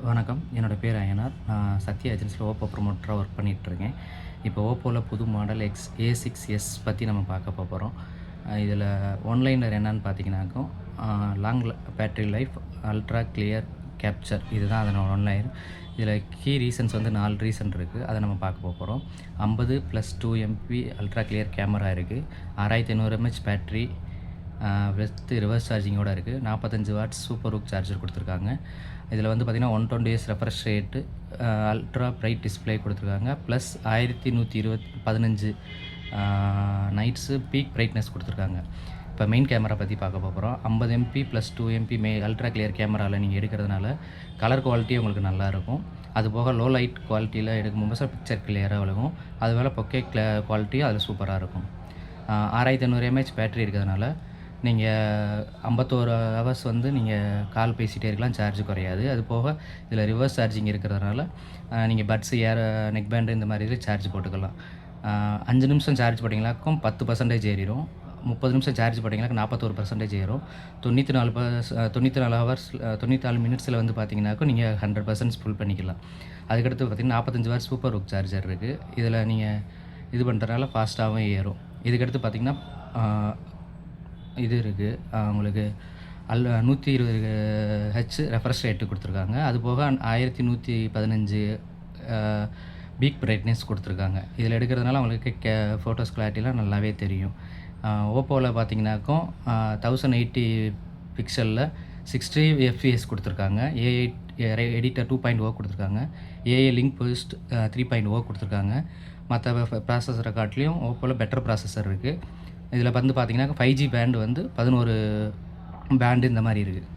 வணக்கம். என்னோட பேர் அய்யனார். நான் சத்யா ஏஜென்சில ஓப்போ ப்ரமோட்டரா ஒர்க் பண்ணிகிட்ருக்கேன். இப்போ ஓப்போல புது மாடல் A6s பற்றி நம்ம பார்க்க போகிறோம். இதில் ஒன்லைனர் என்னன்னு பார்த்தீங்கன்னாக்கும், long battery life, ultra clear capture இதுதான் அதனோட ஒன்லைனர். இதில் கீ ரீசன்ஸ் வந்து 4 ரீசன் இருக்குது. அதை நம்ம பார்க்க போகிறோம். 50 + 2 MP அல்ட்ரா கிளியர் கேமரா இருக்குது. 6500 mAh பேட்ரி வித் ரிவர்ஸ் சார்ஜிங்கோடு இருக்குது. 45 வாட்ஸ் சூப்பர் ஹூக் சார்ஜர் கொடுத்துருக்காங்க. இதில் வந்து பார்த்திங்கன்னா 120 Hz refresh rate, ultra bright display கொடுத்துருக்காங்க. ப்ளஸ் 1115 நைட்ஸு பீக் பிரைட்னஸ் கொடுத்துருக்காங்க. இப்போ மெயின் கேமரா பற்றி பார்க்க போகிறோம். 50 MP + 2 MP அல்ட்ரா கிளியர் கேமராவில் நீங்கள் எடுக்கிறதுனால கலர் குவாலிட்டி உங்களுக்கு நல்லாயிருக்கும். அதுபோக லோ லைட் குவாலிட்டியில் எடுக்கும்போது பிக்சர் கிளியராக விழுகும். அதுபோல் பொக்கே குவாலிட்டியும் அதில் சூப்பராக இருக்கும். 6500 mAh பேட்டரி இருக்கிறதுனால நீங்கள் 51 ஹவர்ஸ் வந்து நீங்கள் கால் பேசிகிட்டே இருக்கலாம், சார்ஜ் குறையாது. அது போக இதில் ரிவர்ஸ் சார்ஜிங் இருக்கிறதுனால நீங்கள் பட்ஸு, நெக் பேண்டு இந்த மாதிரி இதில் சார்ஜ் போட்டுக்கலாம். 5 நிமிஷம் சார்ஜ் போட்டிங்கனாக்கும் 10% ஏறிடும். 30 நிமிஷம் சார்ஜ் போட்டிங்கனாக்கா 41% ஏறும். 94 ஹவர்ஸ் 94 மினிட்ஸில் வந்து பார்த்தீங்கன்னாக்கும் நீங்கள் 100% ஃபுல் பண்ணிக்கலாம். அதுக்கடுத்து பார்த்தீங்கன்னா 45 வாட்ஸ் சூப்பர் ஹூக் சார்ஜர் இருக்குது. இதில் நீங்கள் இது பண்ணுறதுனால ஃபாஸ்ட்டாகவும் ஏறும். இதுக்கடுத்து பார்த்தீங்கன்னா இது இருக்குது, உங்களுக்கு 120 Hz ரெஃப்ரெஷ் ரேட்டு கொடுத்துருக்காங்க. அதுபோக 1115 பீக் பிரைட்னஸ் கொடுத்துருக்காங்க. இதில் எடுக்கிறதுனால உங்களுக்கு ஃபோட்டோஸ் கிளாரிட்டிலாம் நல்லாவே தெரியும். ஓப்போவில் பார்த்தீங்கன்னாக்கும் 1080 பிக்சலில் 60 FPS கொடுத்துருக்காங்க. AI எடிட்டர் 2.0 கொடுத்துருக்காங்க. AI லிங்க் போஸ்ட் 3.0 கொடுத்துருக்காங்க. மற்ற ப்ராசஸரை காட்டிலையும் ஓப்போவில் பெட்டர் ப்ராசஸர் இருக்குது. இதில் வந்து பார்த்தீங்கன்னா 5G பேண்டு வந்து 11 பேண்டு இந்த மாதிரி இருக்குது.